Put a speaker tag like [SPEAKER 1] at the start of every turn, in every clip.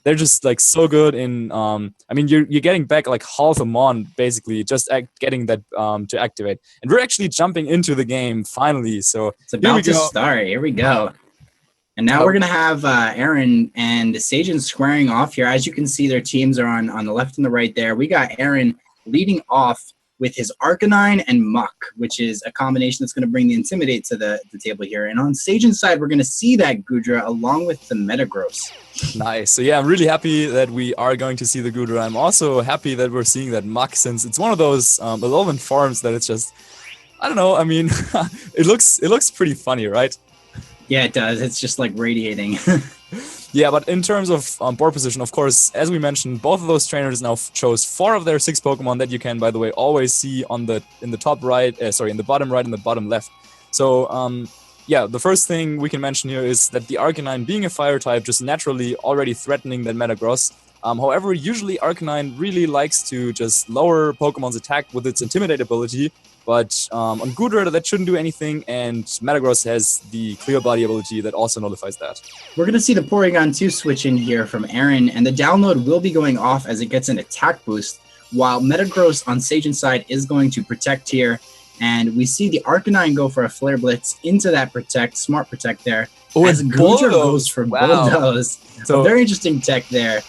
[SPEAKER 1] they're just like so good in I mean you're getting back like half a mon basically just getting that to activate, and we're actually jumping into the game finally. So
[SPEAKER 2] it's about to start. Here we go. And now we're gonna have Aaron and Sejun squaring off here. As you can see, their teams are on the left and the right there. We got Aaron leading off with his Arcanine and Muck, which is a combination that's going to bring the Intimidate to the table here. And on Sejun's side, we're going to see that Goodra along with the Metagross.
[SPEAKER 1] Nice. So yeah, I'm really happy that we are going to see the Goodra. I'm also happy that we're seeing that Muck, since it's one of those evolvent forms that it's just, I don't know, I mean, it looks pretty funny, right?
[SPEAKER 2] Yeah, it does. It's just like radiating.
[SPEAKER 1] Yeah, but in terms of board position, of course, as we mentioned, both of those trainers now chose 4 of their 6 Pokemon that you can, by the way, always see in the top right, in the bottom right and the bottom left. So, yeah, the first thing we can mention here is that the Arcanine, being a fire type, just naturally already threatening that Metagross. However, usually Arcanine really likes to just lower Pokemon's attack with its Intimidate ability, but on Goodra that shouldn't do anything, and Metagross has the Clear Body ability that also nullifies that.
[SPEAKER 2] We're going to see the Porygon 2 switch in here from Aaron, and the download will be going off as it gets an attack boost, while Metagross on Sejun's side is going to protect here, and we see the Arcanine go for a Flare Blitz into that protect, smart protect there, as Goodra goes for Bulldoze. So a very interesting tech there.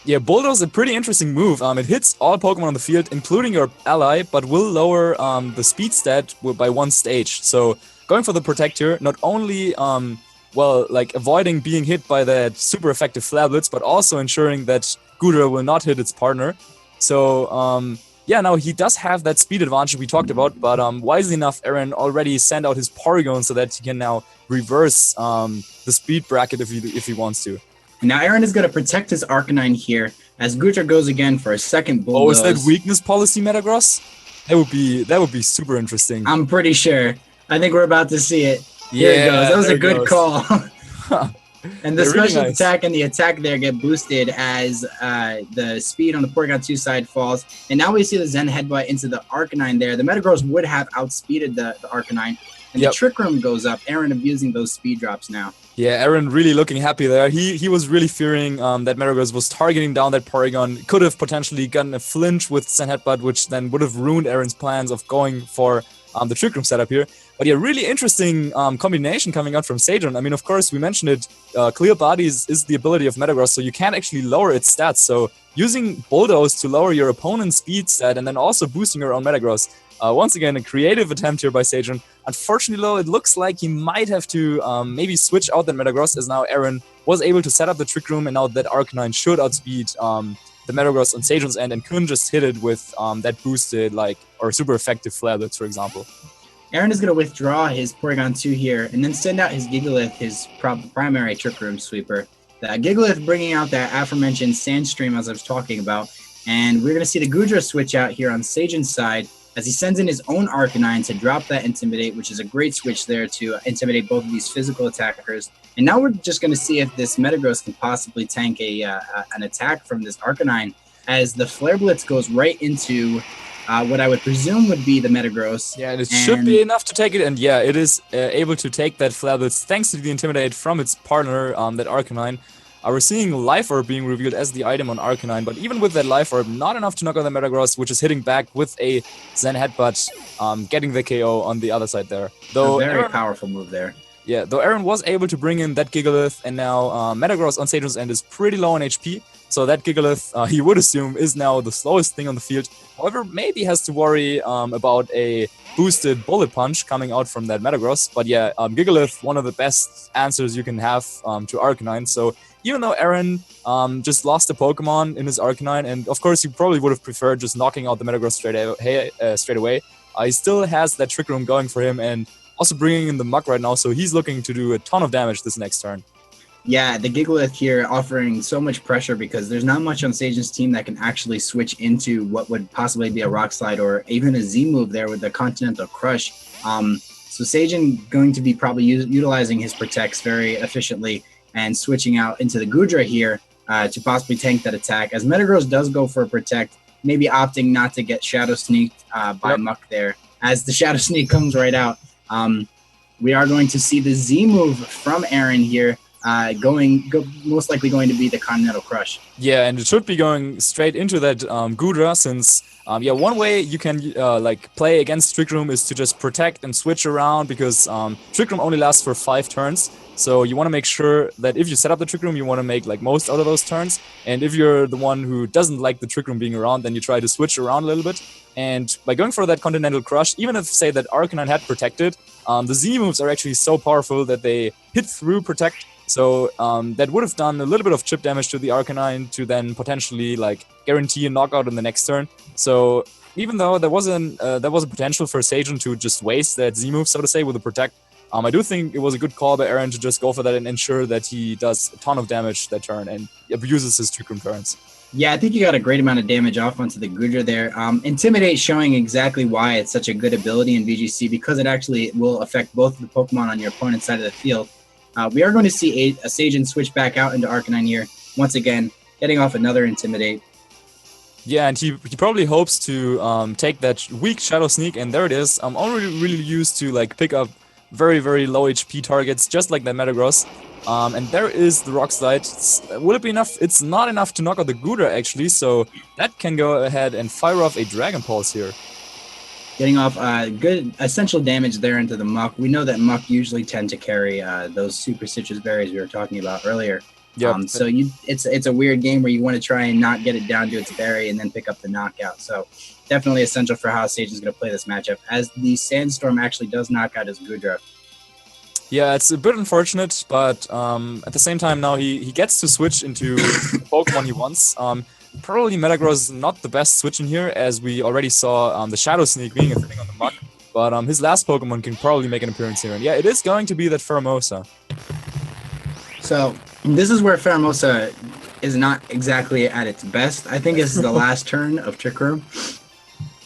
[SPEAKER 1] Yeah, Bulldoze is a pretty interesting move. It hits all Pokemon on the field, including your ally, but will lower the speed stat by 1 stage. So going for the Protect here, not only well, like avoiding being hit by that super effective Flare Blitz, but also ensuring that Goodra will not hit its partner. So yeah, now he does have that speed advantage we talked about, but wisely enough, Aaron already sent out his Porygon so that he can now reverse the speed bracket if he wants to.
[SPEAKER 2] And now Aaron is going to protect his Arcanine here as Goodra goes again for a second Bulldoze.
[SPEAKER 1] Oh, is that weakness policy Metagross? That would be super interesting.
[SPEAKER 2] I'm pretty sure. I think we're about to see it. Here it goes. That was a good call. And the special attack and the attack there get boosted as the speed on the Porygon 2 side falls. And now we see the Zen Headbutt into the Arcanine there. The Metagross would have outspeeded the Arcanine. And the Trick Room goes up. Aaron abusing those speed drops now.
[SPEAKER 1] Yeah, Aaron really looking happy there. He was really fearing that Metagross was targeting down that Porygon. Could have potentially gotten a flinch with Zen Headbutt, which then would have ruined Aaron's plans of going for the Trick Room setup here. But yeah, really interesting combination coming out from Sejun. I mean, of course, we mentioned it. Clear Bodies is the ability of Metagross, so you can't actually lower its stats. So using Bulldoze to lower your opponent's speed stat and then also boosting your own Metagross. Once again, a creative attempt here by Sejun. Unfortunately, though, it looks like he might have to maybe switch out that Metagross, as now Aaron was able to set up the Trick Room, and now that Arcanine should outspeed the Metagross on Sejun's end and couldn't just hit it with that boosted, or super effective Flare Blitz, for example.
[SPEAKER 2] Aaron is going to withdraw his Porygon 2 here and then send out his Gigalith, his primary Trick Room sweeper. The Gigalith bringing out that aforementioned Sandstream, as I was talking about, and we're going to see the Goodra switch out here on Sejun's side, as he sends in his own Arcanine to drop that Intimidate, which is a great switch there to intimidate both of these physical attackers. And now we're just going to see if this Metagross can possibly tank an attack from this Arcanine, as the Flare Blitz goes right into what I would presume would be the Metagross.
[SPEAKER 1] Yeah, and it should be enough to take it. And yeah, it is able to take that Flare Blitz thanks to the Intimidate from its partner, that Arcanine. We're seeing Life Orb being revealed as the item on Arcanine, but even with that Life Orb, not enough to knock out the Metagross, which is hitting back with a Zen Headbutt, getting the KO on the other side there.
[SPEAKER 2] Though a very powerful move there.
[SPEAKER 1] Yeah, though Aaron was able to bring in that Gigalith, and now Metagross on Sejun's end is pretty low on HP, so that Gigalith, he would assume, is now the slowest thing on the field. However, maybe has to worry about a boosted Bullet Punch coming out from that Metagross. But yeah, Gigalith, one of the best answers you can have to Arcanine. So even though Aaron just lost a Pokemon in his Arcanine, and of course he probably would have preferred just knocking out the Metagross straight away, he still has that Trick Room going for him, and also bringing in the Muck right now, so he's looking to do a ton of damage this next turn.
[SPEAKER 2] Yeah, the Gigalith here offering so much pressure because there's not much on Sejun's team that can actually switch into what would possibly be a Rock Slide or even a Z move there with the Continental Crush. So Sejun going to be probably utilizing his Protects very efficiently and switching out into the Goodra here to possibly tank that attack. As Metagross does go for a Protect, maybe opting not to get Shadow Sneaked by Muck there. As the Shadow Sneak comes right out, we are going to see the Z move from Aaron here, most likely going to be the Continental Crush.
[SPEAKER 1] Yeah, and it should be going straight into that Gudra, since one way you can like play against Trick Room is to just protect and switch around, because Trick Room only lasts for 5 turns. So you want to make sure that if you set up the Trick Room, you want to make like most out of those turns. And if you're the one who doesn't like the Trick Room being around, then you try to switch around a little bit. And by going for that Continental Crush, even if, say, that Arcanine had protected, the Z moves are actually so powerful that they hit through protect. So that would have done a little bit of chip damage to the Arcanine to then potentially like guarantee a knockout in the next turn. So even though there was a potential for Sejun to just waste that Z move, so to say, with the protect, I do think it was a good call by Aaron to just go for that and ensure that he does a ton of damage that turn and abuses his Trick Room turns.
[SPEAKER 2] Yeah, I think you got a great amount of damage off onto the Gudra there. Intimidate showing exactly why it's such a good ability in VGC, because it actually will affect both of the Pokemon on your opponent's side of the field. We are going to see a Sejun switch back out into Arcanine here, once again, getting off another Intimidate.
[SPEAKER 1] Yeah, and he probably hopes to take that weak Shadow Sneak, and there it is. I'm already really used to like pick up very, very low HP targets, just like that Metagross. And there is the Rock Slide. Will it be enough? It's not enough to knock out the Gudra, actually, so that can go ahead and fire off a Dragon Pulse here.
[SPEAKER 2] Getting off good essential damage there into the Muck. We know that Muck usually tend to carry those Super Citrus Berries we were talking about earlier.
[SPEAKER 1] Yep.
[SPEAKER 2] So it's a weird game where you want to try and not get it down to its berry and then pick up the knockout. So definitely essential for how Sejun's going to play this matchup, as the Sandstorm actually does knock out his Gudra.
[SPEAKER 1] Yeah, it's a bit unfortunate, but at the same time now he gets to switch into the Pokemon he wants. Probably Metagross is not the best switch in here, as we already saw the Shadow Sneak being a thing on the Muck. But his last Pokemon can probably make an appearance here. And yeah, it is going to be that Pheromosa.
[SPEAKER 2] So this is where Pheromosa is not exactly at its best. I think this is the last turn of Trick Room.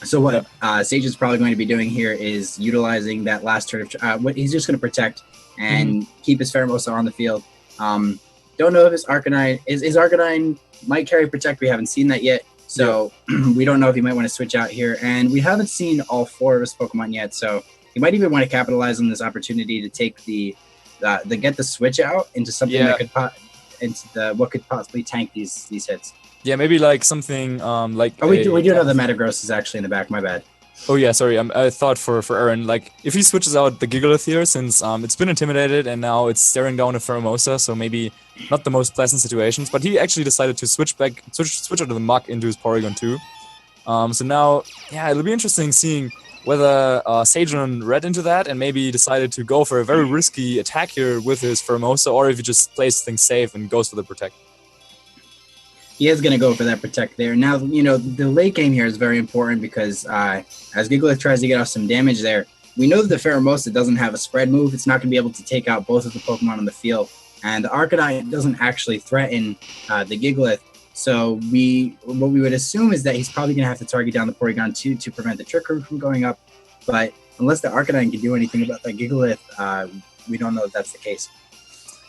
[SPEAKER 2] So what Sage is probably going to be doing here is utilizing that last turn of what he's just going to protect and keep his Pheromosa on the field. Don't know if his Arcanine is Arcanine might carry protect. We haven't seen that yet, so we don't know if he might want to switch out here. And we haven't seen all 4 of his Pokemon yet, so he might even want to capitalize on this opportunity to take get the switch out into something that could what could possibly tank these hits. Yeah,
[SPEAKER 1] maybe like something like.
[SPEAKER 2] Oh, we do know the Metagross is actually in the back. My bad.
[SPEAKER 1] Oh yeah, sorry. I thought for Aaron, like if he switches out the Gigalith here, since it's been intimidated and now it's staring down a Pheromosa, so maybe not the most pleasant situations. But he actually decided to switch out of the Muck into his Porygon 2. So now, yeah, it'll be interesting seeing whether Sejun read into that and maybe decided to go for a very risky attack here with his Pheromosa, or if he just plays things safe and goes for the Protect.
[SPEAKER 2] He is going to go for that Protect there. Now, the late game here is very important because as Gigalith tries to get off some damage there, we know that the Pheromosa doesn't have a spread move. It's not going to be able to take out both of the Pokemon on the field. And the Arcanine doesn't actually threaten the Gigalith. So what we would assume is that he's probably going to have to target down the Porygon 2 to prevent the Trick Room from going up. But unless the Arcanine can do anything about that Gigalith, we don't know if that's the case.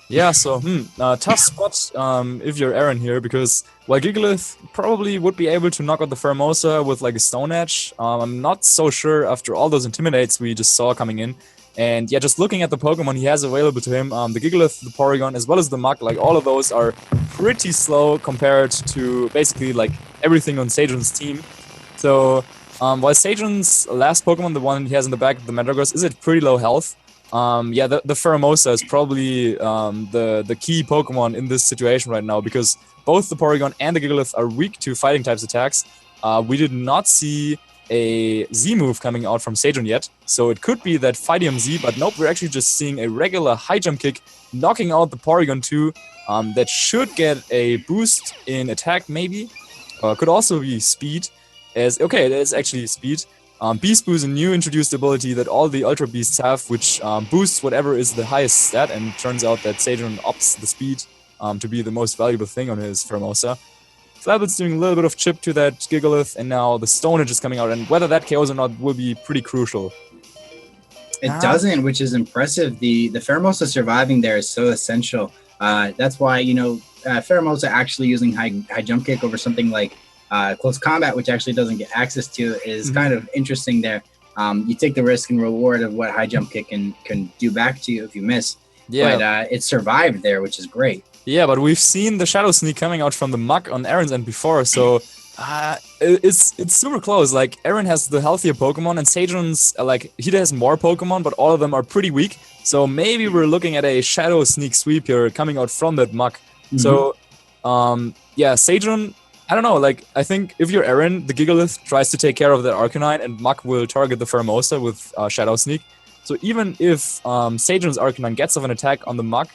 [SPEAKER 1] Yeah, so tough spot if you're Aaron here, because while Gigalith probably would be able to knock out the Pheromosa with like a Stone Edge, I'm not so sure after all those Intimidates we just saw coming in. And yeah, just looking at the Pokemon he has available to him, the Gigalith, the Porygon, as well as the Muck, like all of those are pretty slow compared to basically like everything on Sejun's team. So while Sejun's last Pokemon, the one he has in the back of the Metagross, is at pretty low health. The Pheromosa is probably the key Pokemon in this situation right now, because both the Porygon and the Gigalith are weak to fighting types attacks. We did not see a Z move coming out from Sejun yet, so it could be that Fightium Z, but nope, we're actually just seeing a regular high jump kick knocking out the Porygon 2. That should get a boost in attack, maybe. Could also be speed. It is actually speed. Beast Boost is a new introduced ability that all the Ultra Beasts have, which boosts whatever is the highest stat, and it turns out that Sejun opts the speed to be the most valuable thing on his Pheromosa. Flabber's doing a little bit of chip to that Gigalith, and now the Stone Edge is coming out, and whether that KOs or not will be pretty crucial.
[SPEAKER 2] It doesn't, which is impressive. The Pheromosa surviving there is so essential. That's why, Pheromosa actually using high jump kick over something like Close Combat, which actually doesn't get access to, is kind of interesting there. You take the risk and reward of what high jump kick can do back to you if you miss.
[SPEAKER 1] Yeah.
[SPEAKER 2] but it survived there, which is great.
[SPEAKER 1] Yeah, but we've seen the Shadow Sneak coming out from the muck on Aaron's end before, so it's super close. Like, Aaron has the healthier Pokemon, and Sejun's, like, he has more Pokemon, but all of them are pretty weak. So maybe we're looking at a Shadow Sneak sweep here coming out from that muck. So, yeah, Sejun, I don't know, like, I think if you're Aaron, the Gigalith tries to take care of that Arcanine, and Muck will target the Pheromosa with Shadow Sneak. So even if Sejun's Arcanine gets off an attack on the Muck,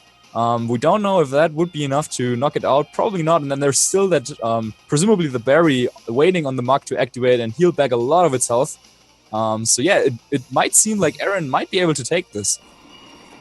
[SPEAKER 1] we don't know if that would be enough to knock it out. Probably not. And then there's still that, presumably the berry waiting on the Muck to activate and heal back a lot of its health. So yeah, it might seem like Aaron might be able to take this.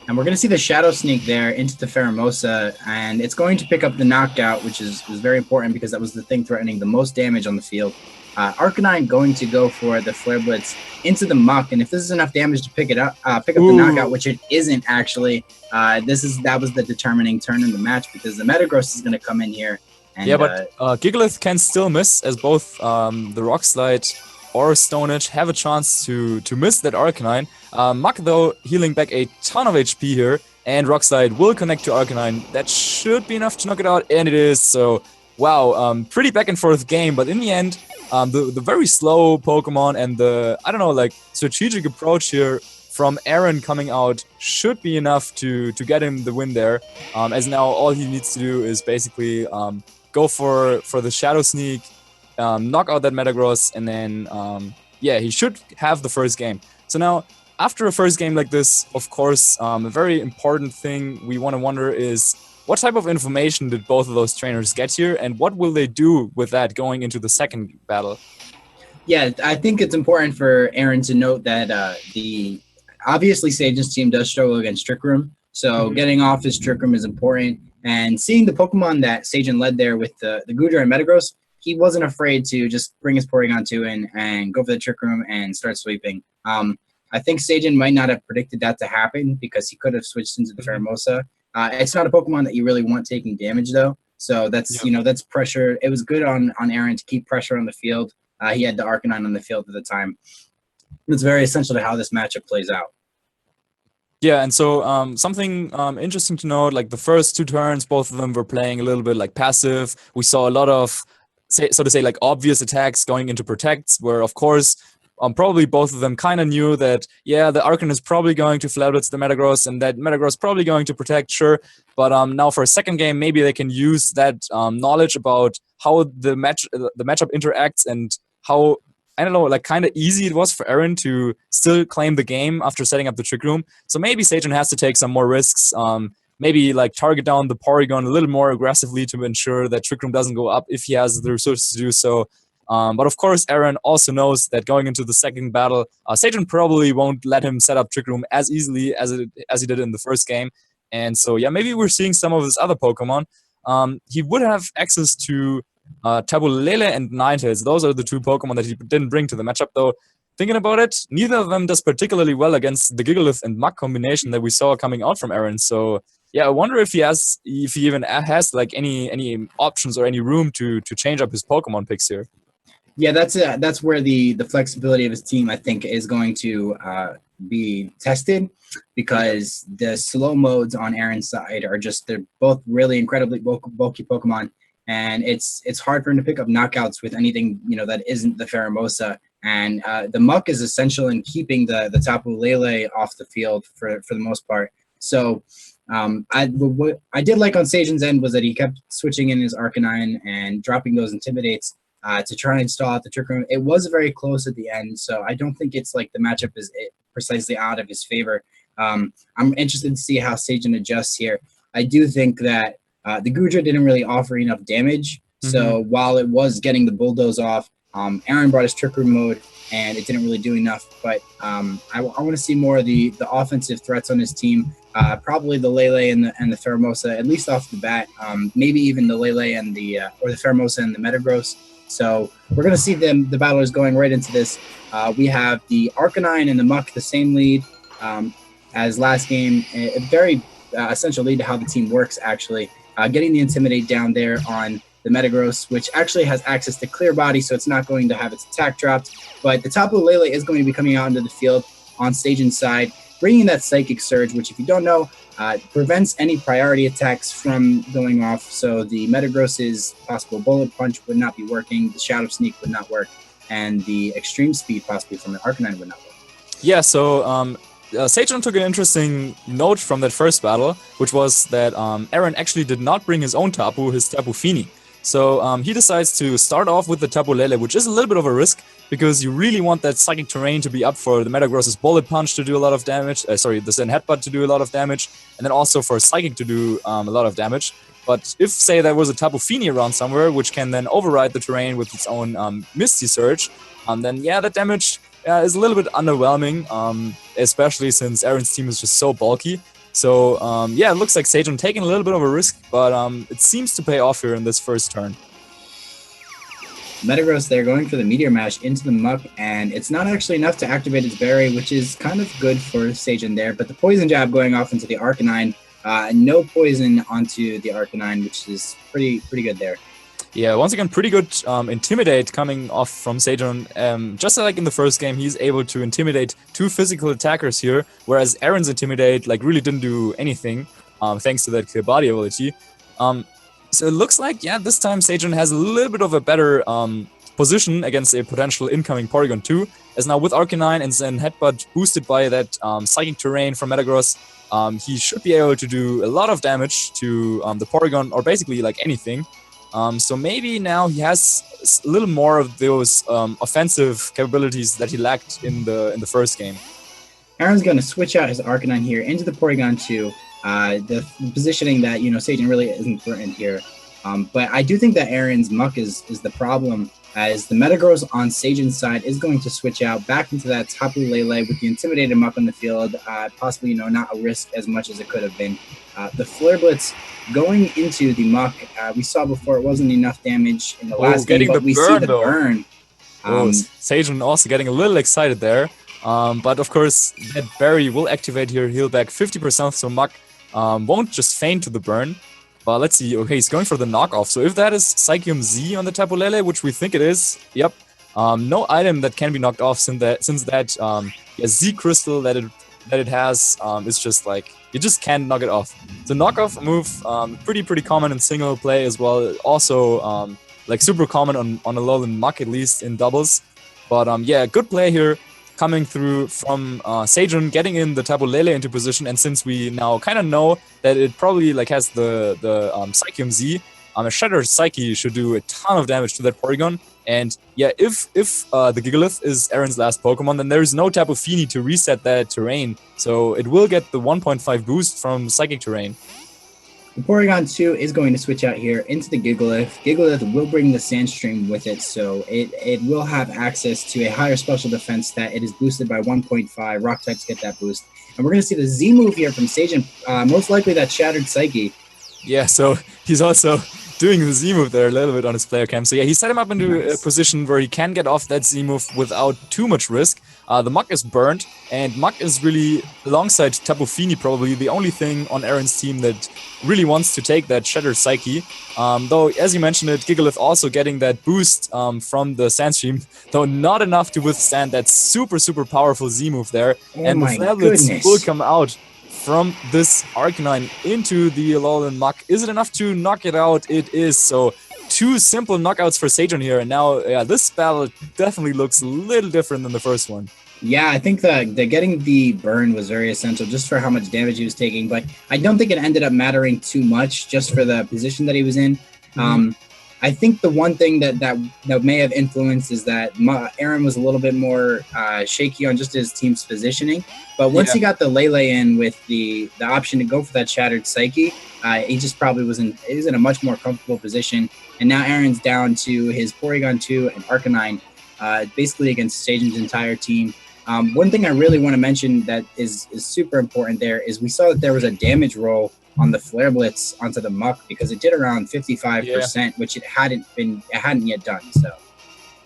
[SPEAKER 2] And we're going to see the Shadow Sneak there into the Pheromosa, and it's going to pick up the knockout, which was very important because that was the thing threatening the most damage on the field. Arcanine going to go for the Flare Blitz into the muck, and if this is enough damage to pick up the knockout, which it isn't actually, that was the determining turn in the match because the Metagross is going to come in here. And,
[SPEAKER 1] yeah, but Gigalith can still miss, as both the Rock Slide or Stone Edge have a chance to miss that Arcanine. Muck, though, healing back a ton of HP here, and Rock Slide will connect to Arcanine. That should be enough to knock it out, and it is. So, wow, pretty back and forth game, but in the end, the very slow Pokemon and the, I don't know, like, strategic approach here from Aaron coming out should be enough to get him the win there, as now all he needs to do is basically go for the Shadow Sneak, knock out that Metagross, and then, yeah, he should have the first game. So now, after a first game like this, of course, a very important thing we want to wonder is, what type of information did both of those trainers get here, and what will they do with that going into the second battle?
[SPEAKER 2] Yeah, I think it's important for Aaron to note that obviously Sejun's team does struggle against Trick Room, so getting off his Trick Room is important, and seeing the Pokemon that Sejun led there with the Goodra and Metagross, he wasn't afraid to just bring his Porygon 2 in and go for the Trick Room and start sweeping. I think Sejun might not have predicted that to happen because he could have switched into the Pheromosa. It's not a Pokemon that you really want taking damage, though. So that's, that's pressure. It was good on Aaron to keep pressure on the field. He had the Arcanine on the field at the time. It's very essential to how this matchup plays out.
[SPEAKER 1] Yeah, and so something interesting to note, like the first two turns, both of them were playing a little bit like passive. We saw a lot of, so to say, like obvious attacks going into protects, where of course, probably both of them kind of knew that, yeah, the Arcanine is probably going to Flare Blitz the Metagross, and that Metagross probably going to protect, sure. But now for a second game, maybe they can use that knowledge about how the matchup interacts and how, I don't know, like kind of easy it was for Aaron to still claim the game after setting up the Trick Room. So maybe Sejun has to take some more risks, maybe like target down the Porygon a little more aggressively to ensure that Trick Room doesn't go up if he has the resources to do so. But of course, Aaron also knows that going into the second battle, Sejun probably won't let him set up Trick Room as easily as he did in the first game. And so, yeah, maybe we're seeing some of his other Pokemon. He would have access to Tabulele and Ninetales. Those are the two Pokemon that he didn't bring to the matchup, though. Thinking about it, neither of them does particularly well against the Gigalith and Muck combination that we saw coming out from Aaron. So, yeah, I wonder if he even has like any options or any room to change up his Pokemon picks here.
[SPEAKER 2] Yeah, that's where the flexibility of his team, I think, is going to be tested, because the slow modes on Aaron's side are just, they're both really incredibly bulky Pokemon, and it's hard for him to pick up knockouts with anything that isn't the Pheromosa. And the Muck is essential in keeping the Tapu Lele off the field for the most part. So what I did like on Sejun's end was that he kept switching in his Arcanine and dropping those Intimidates to try and stall out the Trick Room. It was very close at the end, so I don't think it's like the matchup is precisely out of his favor. I'm interested to see how Sejun adjusts here. I do think that the Goodra didn't really offer enough damage, so while it was getting the Bulldoze off, Aaron brought his Trick Room mode, and it didn't really do enough. But I want to see more of the offensive threats on his team. Probably the Lele and the Pheromosa, at least off the bat. Maybe even the Lele and the Pheromosa and the Metagross. So we're going to see the battlers going right into this. We have the Arcanine and the Muck, the same lead as last game. A very essential lead to how the team works, actually. Getting the Intimidate down there on the Metagross, which actually has access to Clear Body, so it's not going to have its attack dropped. But the Tapu Lele is going to be coming out into the field on Sejun's side. bringing that Psychic Surge, which if you don't know, prevents any priority attacks from going off. So the Metagross's possible Bullet Punch would not be working, the Shadow Sneak would not work, and the Extreme Speed possibly from the Arcanine would not work.
[SPEAKER 1] Yeah, so Sejun took an interesting note from that first battle, which was that Aaron actually did not bring his own Tapu, his Tapu Fini. So he decides to start off with the Tapu Lele, which is a little bit of a risk, because you really want that Psychic Terrain to be up for the Metagross's Bullet Punch to do a lot of damage, the Zen Headbutt to do a lot of damage, and then also for Psychic to do a lot of damage. But if, say, there was a Tapu Fini around somewhere, which can then override the terrain with its own Misty Surge, then yeah, that damage is a little bit underwhelming, especially since Aaron's team is just so bulky. So yeah, it looks like Sejun taking a little bit of a risk, but it seems to pay off here in this first turn.
[SPEAKER 2] Metagross, they're going for the Meteor Mash into the Muck, and it's not actually enough to activate its Berry, which is kind of good for Sejun there. But the Poison Jab going off into the Arcanine, no poison onto the Arcanine, which is pretty good there.
[SPEAKER 1] Yeah, once again, pretty good Intimidate coming off from Sejun. Just like in the first game, he's able to intimidate two physical attackers here, whereas Aaron's Intimidate really didn't do anything, thanks to that clear body ability. So it looks like, yeah, this time Sejun has a little bit of a better position against a potential incoming Porygon 2, as now with Arcanine and Zen Headbutt boosted by that Psychic Terrain from Metagross, he should be able to do a lot of damage to the Porygon, or basically like anything. So maybe now he has a little more of those offensive capabilities that he lacked in the first game.
[SPEAKER 2] Aaron's going to switch out his Arcanine here into the Porygon 2. The positioning that, Sejun really isn't threatened here. But I do think that Aaron's Muck is the problem, as the Metagross on Sejun's side is going to switch out back into that Tapu Lele with the Intimidated Muck on the field, possibly, not a risk as much as it could have been. The Flare Blitz going into the Muck, we saw before it wasn't enough damage in the last game, but we see the burn.
[SPEAKER 1] Sejun also getting a little excited there. But of course, that Berry will activate here, heal back 50%, so Muck won't just feint to the burn. But let's see, okay, he's going for the knockoff. So if that is Psychium Z on the Tapu Lele, which we think it is, yep. No item that can be knocked off since that Z Crystal that it has is just like, you just can't knock it off. The knockoff move, pretty common in single play as well. Also, like super common on Alolan Muck, at least in doubles. But yeah, good play here coming through from Sejun, getting in the Tapu Lele into position. And since we now kind of know that it probably has the Psychium Z, a Shattered Psyche should do a ton of damage to that Porygon. And yeah, if the Gigalith is Aaron's last Pokemon, then there is no Tapu Fini to reset that terrain. So it will get the 1.5 boost from Psychic Terrain.
[SPEAKER 2] The Porygon 2 is going to switch out here into the Gigalith. Gigalith will bring the Sandstream with it, so it will have access to a higher special defense stat. It is boosted by 1.5. Rock types get that boost. And we're going to see the Z move here from Sejun, most likely that Shattered Psyche.
[SPEAKER 1] Yeah, so he's also doing the Z move there a little bit on his player cam. So yeah, he set him up into a position where he can get off that Z move without too much risk. The Muck is burnt, and Muck is really, alongside Tapu Fini, probably the only thing on Aaron's team that really wants to take that Shattered Psyche. Though, as you mentioned it, Gigalith also getting that boost from the Sandstream, though not enough to withstand that super powerful Z move there. And the Flare Blitz will come out from this Arcanine into the Alolan Muck. Is it enough to knock it out? It is. So two simple knockouts for Sejun here, and now this battle definitely looks a little different than the first one.
[SPEAKER 2] Yeah, I think that getting the burn was very essential just for how much damage he was taking, but I don't think it ended up mattering too much just for the position that he was in. I think the one thing that may have influenced is that Aaron was a little bit more shaky on just his team's positioning, but once he got the Lele in with the option to go for that Shattered Psyche, he just probably was in a much more comfortable position. And now Aaron's down to his Porygon 2 and Arcanine, basically against Sejun's entire team. One thing I really want to mention that is super important there is we saw that there was a damage roll on the Flare Blitz onto the Muck because it did around 55%, which it hadn't yet done. So.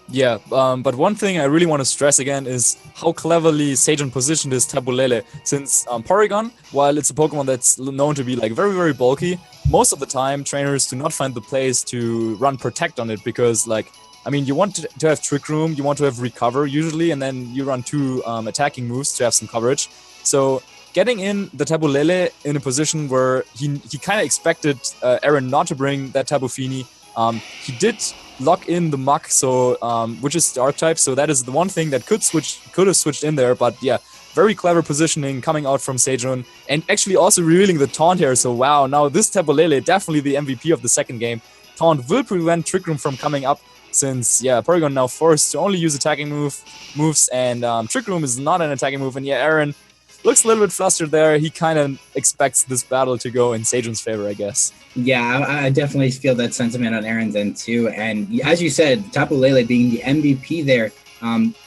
[SPEAKER 1] Yeah, but one thing I really want to stress again is how cleverly Sejun positioned his Tapu Lele, since Porygon, while it's a Pokemon that's known to be very bulky, most of the time trainers do not find the place to run Protect on it because you want to have Trick Room, you want to have Recover usually, and then you run two attacking moves to have some coverage. So getting in the Tapu Lele in a position where he kind of expected Aaron not to bring that Tapu Fini. He did lock in the Muck, so which is Dark type, so that is the one thing that could have switched in there. But yeah, very clever positioning coming out from Sejun, and actually also revealing the taunt here. So wow, now this Tapu Lele definitely the MVP of the second game. Taunt will prevent Trick Room from coming up, since yeah, Porygon now forced to only use attacking moves, and Trick Room is not an attacking move, and yeah, Aaron looks a little bit flustered there. He kind of expects this battle to go in Sejun's favor, I guess.
[SPEAKER 2] Yeah, I definitely feel that sentiment on Aaron's end too. And as you said, Tapu Lele being the MVP there,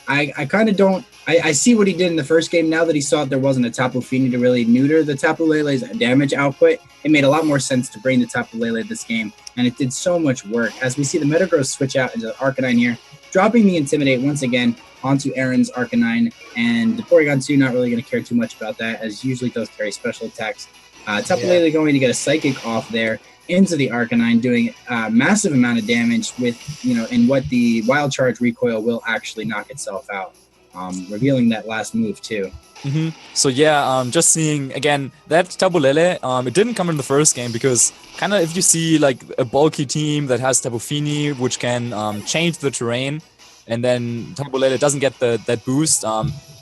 [SPEAKER 2] I kind of don't. I see what he did in the first game. Now that he saw that there wasn't a Tapu Fini to really neuter the Tapu Lele's damage output, it made a lot more sense to bring the Tapu Lele this game, and it did so much work. As we see the Metagross switch out into the Arcanine here, dropping the Intimidate once again onto Aaron's Arcanine, and the Porygon 2 not really going to care too much about that, as usually those carry special attacks. Tapu Lele going to get a Psychic off there into the Arcanine, doing a massive amount of damage with, in what the Wild Charge recoil will actually knock itself out, revealing that last move too.
[SPEAKER 1] So yeah, just seeing again that Tapu Lele, it didn't come in the first game because kind of if you see like a bulky team that has Tapu Fini, which can change the terrain, and then Tapu Lele doesn't get that boost.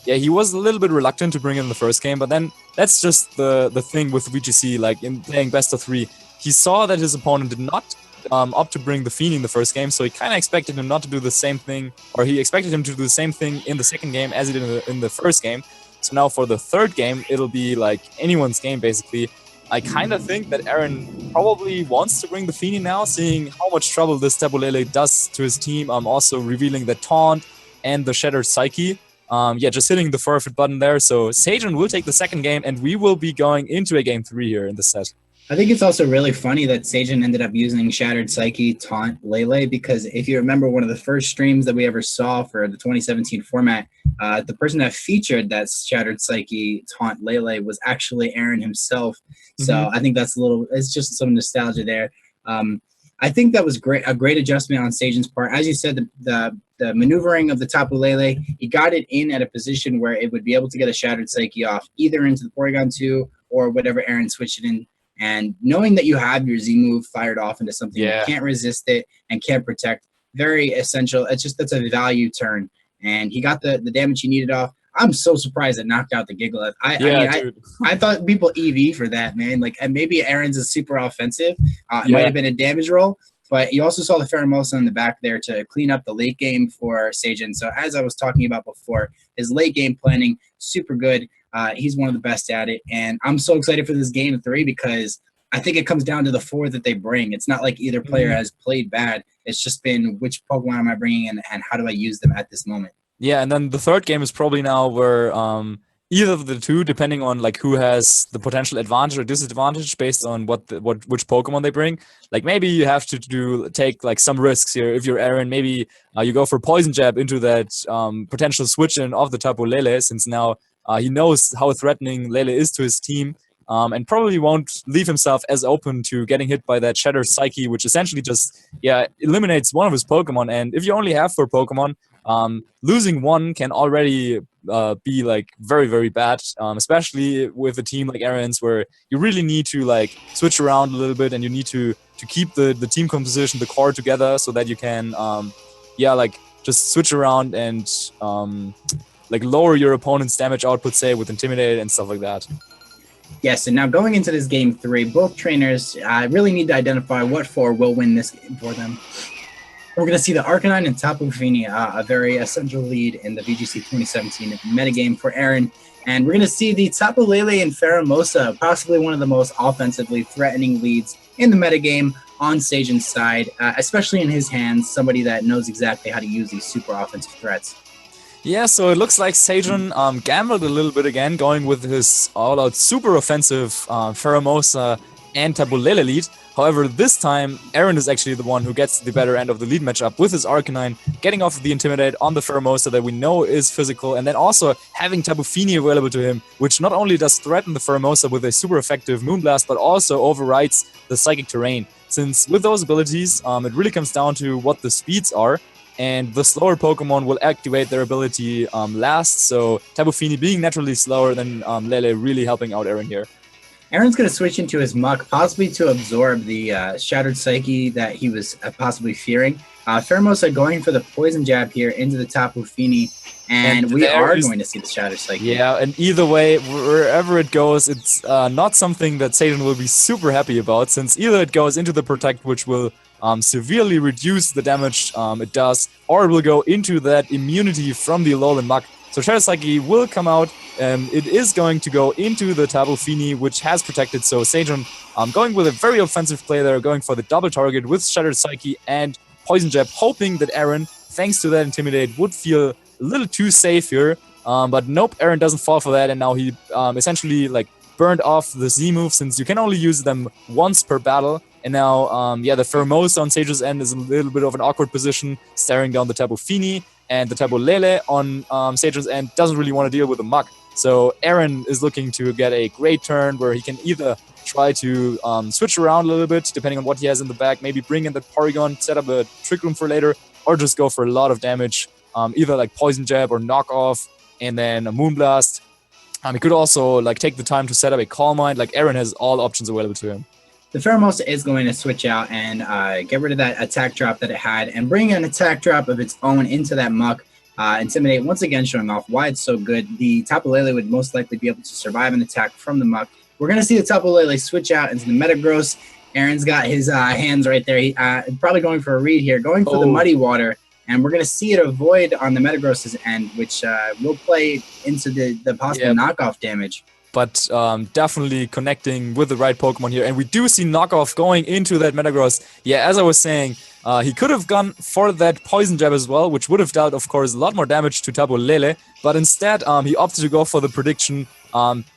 [SPEAKER 1] Yeah, he was a little bit reluctant to bring in the first game, but then that's just the thing with VGC, like in playing best of 3. He saw that his opponent did not opt to bring the Fini in the first game, so he kind of expected him not to do the same thing, or he expected him to do the same thing in the second game as he did in the first game. So now for the third game, it'll be like anyone's game, basically. I kind of think that Aaron probably wants to bring the Fini now, seeing how much trouble this Tapu Lele does to his team. Also revealing the Taunt and the Shattered Psyche. Yeah, just hitting the forfeit button there. So Sejun will take the second game, and we will be going into a game 3 here in the set.
[SPEAKER 2] I think it's also really funny that Sejun ended up using Shattered Psyche, Taunt, Lele, because if you remember one of the first streams that we ever saw for the 2017 format, the person that featured that Shattered Psyche, Taunt, Lele was actually Aaron himself. So I think that's it's just some nostalgia there. I think that was a great adjustment on Sejun's part. As you said, the maneuvering of the Tapu Lele, he got it in at a position where it would be able to get a Shattered Psyche off, either into the Porygon 2 or whatever Aaron switched it in. And knowing that you have your Z move fired off into something that can't resist it and can't protect, very essential. That's a value turn. And he got the damage he needed off. I'm so surprised it knocked out the Gigalith. I thought people EV for that, man. Like, and maybe Aaron's is super offensive. It might have been a damage roll, but you also saw the Pheromosa in the back there to clean up the late game for Sejun. So as I was talking about before, his late game planning, super good. He's one of the best at it. And I'm so excited for this game 3 because I think it comes down to the 4 that they bring. It's not like either player has played bad. It's just been which Pokemon am I bringing in and how do I use them at this moment.
[SPEAKER 1] Yeah, and then the third game is probably now where either of the two, depending on like who has the potential advantage or disadvantage based on which Pokemon they bring. Like maybe you have to take like some risks here. If you're Aaron, maybe you go for Poison Jab into that potential switch in of the Tapu Lele, since now he knows how threatening Lele is to his team. And probably won't leave himself as open to getting hit by that Shattered Psyche, which essentially just eliminates one of his Pokemon. And if you only have 4 Pokemon, losing one can already be like very, very bad, especially with a team like Aaron's, where you really need to like switch around a little bit, and you need to keep the team composition, the core together, so that you can like just switch around and like lower your opponent's damage output, say with Intimidate and stuff like that.
[SPEAKER 2] Yes, and now going into this game 3, both trainers really need to identify what 4 will win this game for them. We're going to see the Arcanine and Tapu Fini, a very essential lead in the VGC 2017 metagame for Aaron. And we're going to see the Tapu Lele and Pheromosa, possibly one of the most offensively threatening leads in the metagame on Sejun's side, especially in his hands, somebody that knows exactly how to use these super offensive threats.
[SPEAKER 1] Yeah, so it looks like Sejun gambled a little bit again, going with his all-out super offensive Pheromosa and Tapu Lele lead. However, this time, Aaron is actually the one who gets the better end of the lead matchup with his Arcanine, getting off the Intimidate on the Pheromosa that we know is physical, and then also having Tapu Fini available to him, which not only does threaten the Pheromosa with a super effective Moonblast, but also overrides the Psychic Terrain. Since with those abilities, it really comes down to what the speeds are. and the slower Pokemon will activate their ability last. So Tapu Fini being naturally slower than Lele really helping out Aaron here.
[SPEAKER 2] Aaron's going to switch into his Muck, possibly to absorb the Shattered Psyche that he was possibly fearing. Pheromosa going for the Poison Jab here into the Tapu Fini, and we are going to see the Shattered Psyche.
[SPEAKER 1] Yeah, and either way, wherever it goes, it's not something that Sejun will be super happy about, since either it goes into the Protect, which will severely reduce the damage it does, or it will go into that immunity from the Alolan Muck. So Shattered Psyche will come out. It is going to go into the Tapu Fini, which has protected. So Sejun going with a very offensive play there, going for the double target with Shattered Psyche and Poison Jab, hoping that Aaron, thanks to that Intimidate, would feel a little too safe here. But nope, Aaron doesn't fall for that, and now he essentially like burned off the Z move, since you can only use them once per battle. And now, yeah, the Pheromosa on Sejun's end is a little bit of an awkward position, staring down the Tapu Fini, and the Tapu Lele on Sejun's end doesn't really want to deal with the Muck. So Aaron is looking to get a great turn where he can either try to switch around a little bit, depending on what he has in the back, maybe bring in that Porygon, set up a Trick Room for later, or just go for a lot of damage, either like Poison Jab or Knock Off, and then a Moonblast. He could also like take the time to set up a Calm Mind. Like Aaron has all options available to him.
[SPEAKER 2] The Pheromosa is going to switch out and get rid of that attack drop that it had and bring an attack drop of its own into that Muck. Intimidate, once again showing off why it's so good. The Tapu Lele would most likely be able to survive an attack from the Muck. We're going to see the Tapu Lele switch out into the Metagross. Aaron's got his hands right there. He, probably going for a read here, going for the Muddy Water. And we're going to see it avoid on the Metagross's end, which will play into the possible knockoff damage.
[SPEAKER 1] But definitely connecting with the right Pokemon here. And we do see knockoff going into that Metagross. Yeah, as I was saying, he could have gone for that Poison Jab as well, which would have dealt, of course, a lot more damage to Tapu Lele. But instead, he opted to go for the prediction.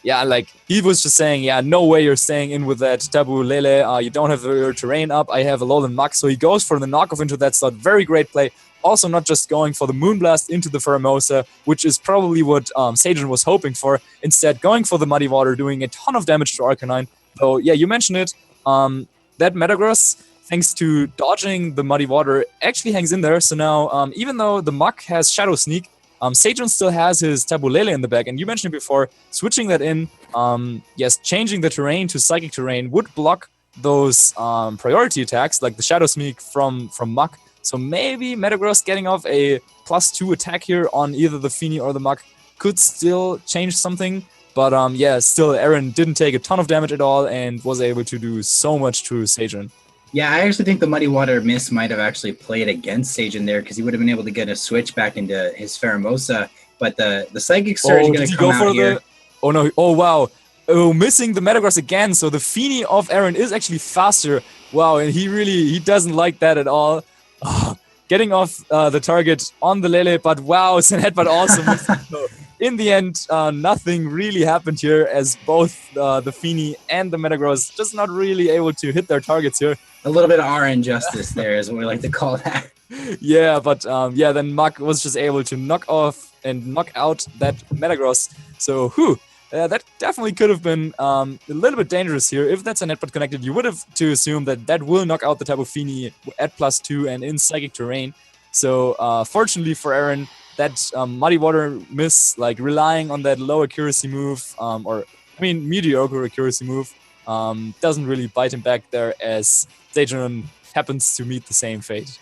[SPEAKER 1] Yeah, like, he was just saying, yeah, no way you're staying in with that Tapu Lele. You don't have your terrain up. I have a Alolan Muck. So he goes for the knockoff into that slot. Very great play. Also not just going for the Moonblast into the Pheromosa, which is probably what Sejun was hoping for. Instead, going for the Muddy Water, doing a ton of damage to Arcanine. So, yeah, you mentioned it. That Metagross, thanks to dodging the Muddy Water, actually hangs in there. So now, even though the Muck has Shadow Sneak, Sejun still has his Tapu Lele in the back. And you mentioned it before, switching that in, yes, changing the terrain to Psychic Terrain would block those priority attacks, like the Shadow Sneak from Muck. So maybe Metagross getting off a +2 attack here on either the Fini or the Muck could still change something. But yeah, still Aaron didn't take a ton of damage at all and was able to do so much to Sejun.
[SPEAKER 2] Yeah, I actually think the Muddy Water miss might have actually played against Sejun there, because he would have been able to get a switch back into his Pheromosa. But the Psychic Surge is going to come out here.
[SPEAKER 1] Oh no, oh wow. Oh, missing the Metagross again. So the Fini of Aaron is actually faster. Wow, and he doesn't like that at all. Getting off the target on the Lele, but wow, Zen Headbutt also missed. So in the end, nothing really happened here, as both the Fini and the Metagross just not really able to hit their targets here.
[SPEAKER 2] A little bit of RN justice there is what we like to call that.
[SPEAKER 1] Yeah, but yeah, then Muck was just able to knock off and knock out that Metagross. So, that definitely could have been a little bit dangerous here. If that's a Netbot connected, you would have to assume that that will knock out the Tapu Fini at +2 and in Psychic Terrain. So fortunately for Aaron, that Muddy Water miss, like relying on that low accuracy move, mediocre accuracy move, doesn't really bite him back there, as Sejun happens to meet the same fate.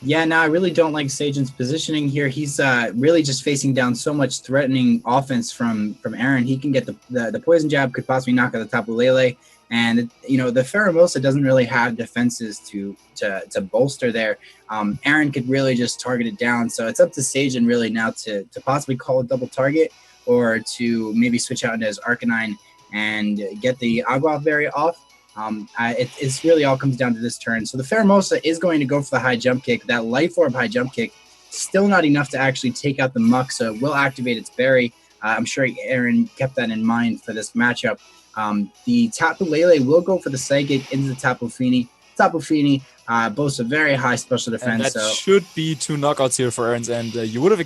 [SPEAKER 2] Yeah, no, I really don't like Sejun's positioning here. He's really just facing down so much threatening offense from Aaron. He can get the Poison Jab, could possibly knock out the Tapu Lele, and you know the Pheromosa doesn't really have defenses to bolster there. Aaron could really just target it down. So it's up to Sejun really now to possibly call a double target, or to maybe switch out into his Arcanine and get the Agua Berry off. It's really all comes down to this turn. So the Pheromosa is going to go for the high jump kick. That Life Orb high jump kick, still not enough to actually take out the Muck, so it will activate its berry. I'm sure Aaron kept that in mind for this matchup. The Tapu Lele will go for the Psychic into the Tapu Fini. Tapu Fini boasts a very high special defense.
[SPEAKER 1] And that should be 2 knockouts here for Aaron's end. You would have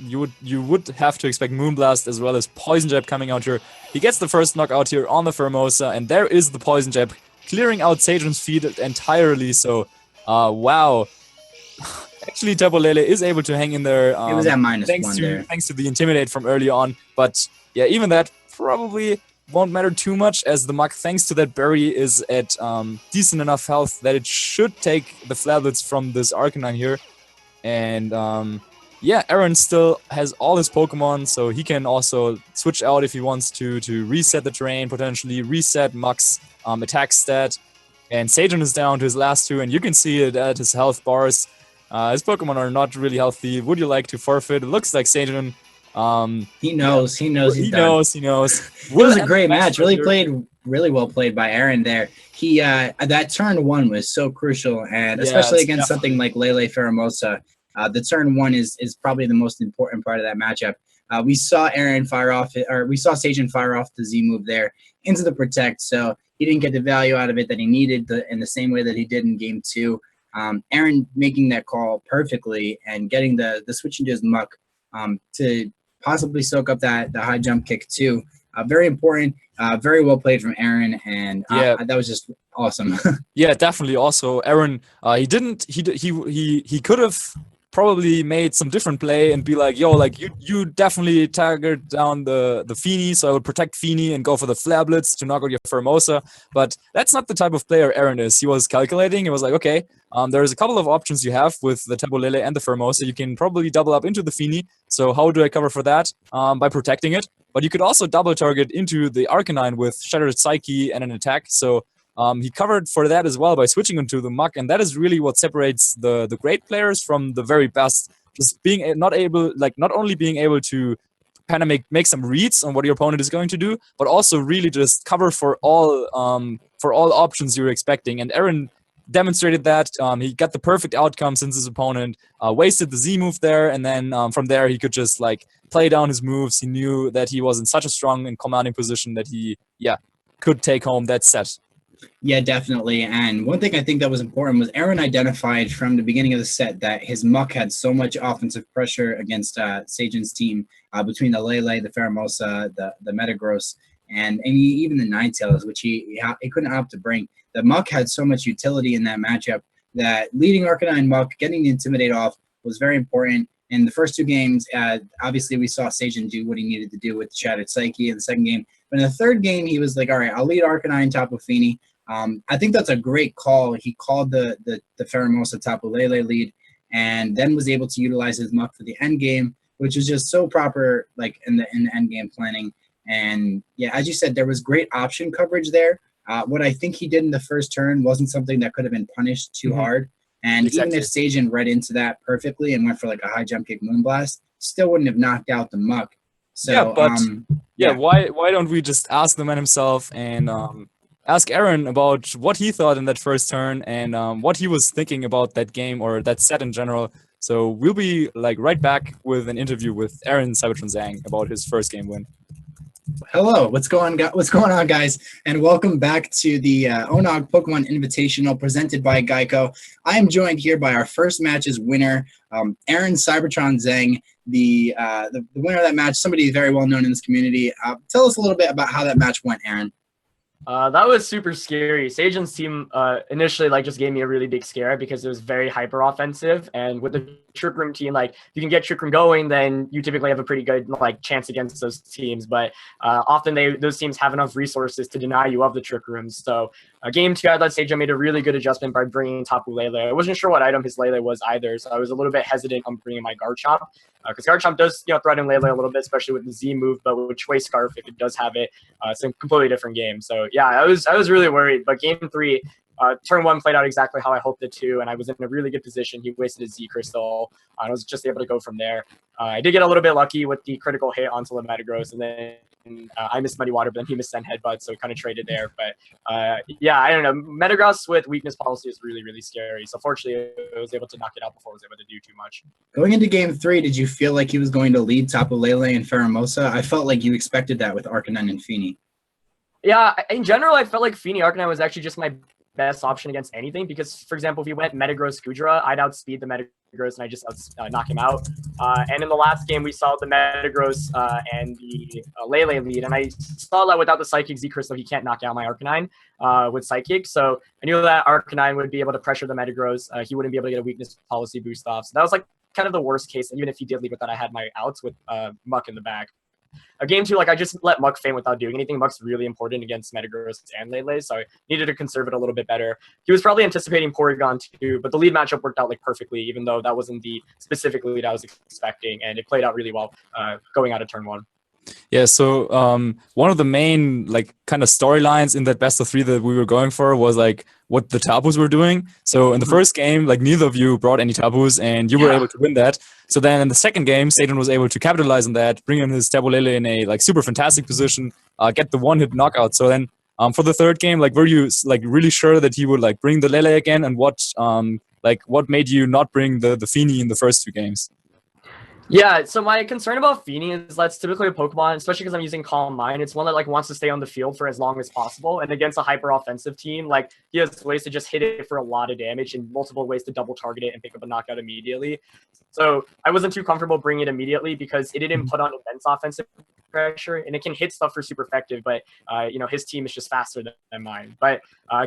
[SPEAKER 1] you would have to expect Moonblast as well as Poison Jab coming out here. He gets the first knockout here on the Pheromosa, and there is the Poison Jab, clearing out Sejun's feed entirely. So, wow. Actually, Tapu Lele is able to hang in there.
[SPEAKER 2] It was at -1 there.
[SPEAKER 1] Thanks to the Intimidate from early on. But yeah, even that probably won't matter too much, as the Muk, thanks to that berry, is at decent enough health that it should take the Flablets from this Arcanine here. And yeah, Aaron still has all his Pokemon, so he can also switch out if he wants to reset the terrain, potentially reset Muk's attack stat. And Sejun is down to his last 2, and you can see it at his health bars. His Pokemon are not really healthy. Would you like to forfeit? It looks like Sejun.
[SPEAKER 2] He knows. He knows.
[SPEAKER 1] He knows.
[SPEAKER 2] It was a great match. Really well played by Aaron there. He that turn 1 was so crucial, and especially against something like Lele Pheromosa. The turn 1 is probably the most important part of that matchup. We saw Sejun fire off the Z move there into the Protect, so he didn't get the value out of it that he needed in the same way that he did in game 2. Aaron making that call perfectly and getting the switch into his Muk to possibly soak up the high jump kick too. Very important, very well played from Aaron, and that was just awesome.
[SPEAKER 1] Yeah, definitely. Also, Aaron, he could have probably made some different play and be like, yo, like you definitely target down the Feeny, so I would protect Feeny and go for the Flablets to knock out your Pheromosa. But that's not the type of player Aaron is. He was calculating. He was like, okay, there's a couple of options you have with the Tapu Lele and the Pheromosa. You can probably double up into the Feeny. So how do I cover for that? By protecting it. But you could also double target into the Arcanine with Shattered Psyche and an attack. So he covered for that as well by switching into the Muk, and that is really what separates the great players from the very best. Just being not only being able to kind of make some reads on what your opponent is going to do, but also really just cover for all options you're expecting. And Aaron demonstrated that. He got the perfect outcome since his opponent wasted the Z move there, and then from there he could just like play down his moves. He knew that he was in such a strong and commanding position that he could take home that set.
[SPEAKER 2] Yeah, definitely. And one thing I think that was important was Aaron identified from the beginning of the set that his Muk had so much offensive pressure against Sejun's team between the Lele, the Pheromosa, the Metagross, and even the Ninetales, which he couldn't opt to bring. The Muk had so much utility in that matchup that leading Arcanine Muk, getting the Intimidate off was very important. In the first 2 games, obviously we saw Sejun do what he needed to do with Shattered Psyche in the second game. But in the third game, he was like, all right, I'll lead Arcanine Tapu Fini. I think that's a great call. He called the Pheromosa Tapu Lele lead and then was able to utilize his Muk for the end game, which is just so proper, like in the end game planning. And yeah, as you said, there was great option coverage there. What I think he did in the first turn wasn't something that could have been punished too hard. And even if Sejun read into that perfectly and went for like a high jump kick Moonblast, still wouldn't have knocked out the Muk. So
[SPEAKER 1] why don't we just ask the man himself and ask Aaron about what he thought in that first turn and what he was thinking about that game or that set in general. So we'll be like right back with an interview with Aaron Cybertron Zheng about his first game win.
[SPEAKER 2] Hello, what's going on, guys? And welcome back to the ONOG Pokemon Invitational presented by Geico. I am joined here by our first match's winner, Aaron Cybertron Zheng, the winner of that match, somebody very well known in this community. Tell us a little bit about how that match went, Aaron.
[SPEAKER 3] That was super scary. Sejun's team initially just gave me a really big scare because it was very hyper offensive, and with the Trick Room team, if you can get Trick Room going, then you typically have a pretty good chance against those teams. But often those teams have enough resources to deny you of the Trick Rooms. So game 2, I thought Sejun made a really good adjustment by bringing Tapu Lele. I wasn't sure what item his Lele was either, so I was a little bit hesitant on bringing my Garchomp. Because Garchomp does threaten Lele a little bit, especially with the Z move, but with Choice Scarf, if it does have it, it's a completely different game. So yeah, I was really worried. But game 3, turn 1 played out exactly how I hoped it to, and I was in a really good position. He wasted his Z Crystal, and I was just able to go from there. I did get a little bit lucky with the critical hit onto the Metagross, and then I missed Muddy Water, but then he missed Send Headbutt, so kind of traded there. But yeah, I don't know. Metagross with weakness policy is really, really scary. So fortunately, I was able to knock it out before I was able to do too much.
[SPEAKER 2] Going into game 3, did you feel like he was going to lead Tapu Lele and Pheromosa? I felt like you expected that with Arcanine and Feeny.
[SPEAKER 3] Yeah, in general, I felt like Feeny Arcanine was actually just my best option against anything because, for example, if he went Metagross Goodra, I'd outspeed the Metagross and I just knock him out. And in the last game, we saw the Metagross and the Lele lead, and I saw that without the Psychic Z Crystal, he can't knock out my Arcanine with Psychic. So I knew that Arcanine would be able to pressure the Metagross. He wouldn't be able to get a weakness policy boost off. So that was like kind of the worst case. And even if he did leave with that, I had my outs with Muck in the back. Game 2, like I just let Muck faint without doing anything. Muck's really important against Metagross and Lele, so I needed to conserve it a little bit better. He was probably anticipating Porygon too, but the lead matchup worked out like perfectly, even though that wasn't the specific lead I was expecting, and it played out really well going out of turn 1.
[SPEAKER 1] Yeah, so one of the main like kind of storylines in that best of 3 that we were going for was like what the tabus were doing. So in the first game, like neither of you brought any tabus and you were able to win that. So then in the second game, Sejun was able to capitalize on that, bring in his Tabu Lele in a like super fantastic position, get the one-hit knockout. So then for the third game, like were you like really sure that he would like bring the Lele again, and what made you not bring the Feeny in the first 2 games?
[SPEAKER 3] Yeah, so my concern about Feeny is that's typically a Pokemon, especially because I'm using Calm Mind. It's one that like wants to stay on the field for as long as possible, and against a hyper offensive team, like he has ways to just hit it for a lot of damage and multiple ways to double target it and pick up a knockout immediately. So I wasn't too comfortable bringing it immediately because it didn't put on immense offensive pressure, and it can hit stuff for super effective, but you know, his team is just faster than mine. But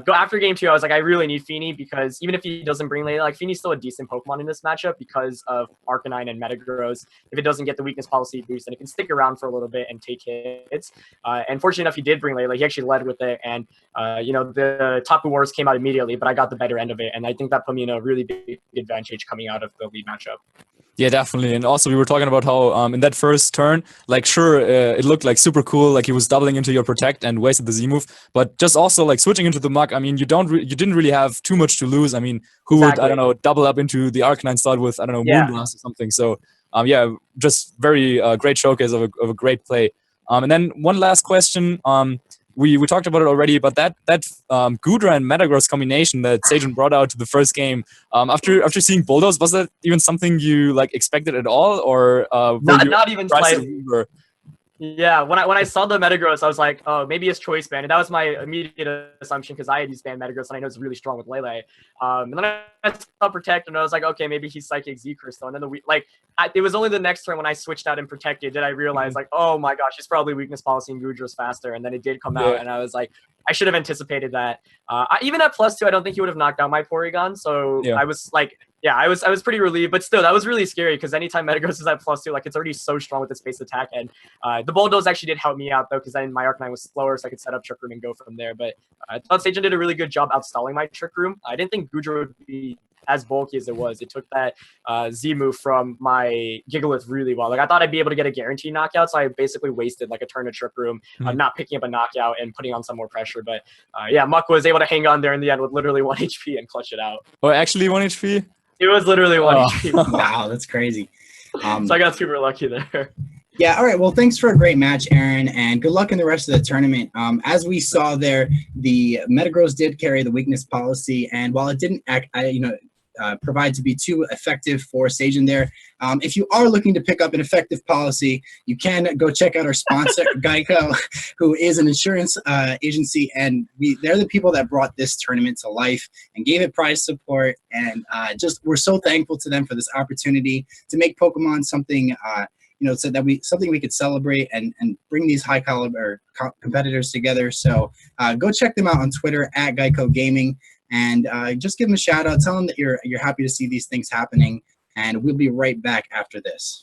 [SPEAKER 3] go after game 2, I was like, I really need Feeny because even if he doesn't bring Lele, like Feeny's still a decent Pokemon in this matchup because of Arcanine and Metagross. If it doesn't get the weakness policy boost, then it can stick around for a little bit and take hits. And fortunately enough, he did bring Lele. He actually led with it, and you know, the Tapu Wars came out immediately, but I got the better end of it, and I think that put me in a really big advantage coming out of the lead matchup.
[SPEAKER 1] Yeah, definitely. And also we were talking about how in that first turn, like sure, it looked like super cool, like he was doubling into your Protect and wasted the Z move, but just also like switching into the Muck, I mean, you didn't really have too much to lose. I mean, who would, I don't know, double up into the Arcanine slot with, I don't know, Moonblast or something. So yeah, just very great showcase of a great play. And then one last question. We talked about it already, but that Goodra and Metagross combination that Sejun brought out to the first game, after seeing Bulldoze, was that even something you like expected at all, or
[SPEAKER 3] not even slightly? Yeah, when I saw the Metagross, I was like, oh, maybe it's Choice Band. And that was my immediate assumption because I had used Band Metagross and I know it's really strong with Lele. And then I saw Protect and I was like, okay, maybe he's Psychic Z Crystal. And then it was only the next turn when I switched out and Protected did I realize like, oh my gosh, it's probably weakness policy and Goodra's faster. And then it did come out and I was like, I should have anticipated that. Even at +2, I don't think he would have knocked out my Porygon. So I was like, yeah, I was pretty relieved, but still, that was really scary because anytime Metagross is at +2, like it's already so strong with its base attack. And the Bulldoze actually did help me out though, because then my Arcanine was slower, so I could set up Trick Room and go from there. But I thought Sejun did a really good job outstalling my Trick Room. I didn't think Goodra would be as bulky as it was. It took that Z move from my Gigalith really well. Like I thought I'd be able to get a guaranteed knockout, so I basically wasted like a turn of Trick Room, not picking up a knockout and putting on some more pressure. But yeah, Muck was able to hang on there in the end with literally 1 HP and clutch it out.
[SPEAKER 1] Oh, actually 1 HP?
[SPEAKER 3] It was literally 1 HP.
[SPEAKER 2] Wow, that's crazy.
[SPEAKER 3] So I got super lucky there.
[SPEAKER 2] Yeah, all right. Well, thanks for a great match, Aaron, and good luck in the rest of the tournament. As we saw there, the Metagross did carry the weakness policy, and while it didn't provide to be too effective for Sejun there, if you are looking to pick up an effective policy, you can go check out our sponsor, Geico, who is an insurance agency, and they're the people that brought this tournament to life and gave it prize support, and we're so thankful to them for this opportunity to make Pokemon something so that something we could celebrate and bring these high caliber competitors together. So go check them out on Twitter at Geico Gaming, and just give them a shout out. Tell them that you're happy to see these things happening, and we'll be right back after this.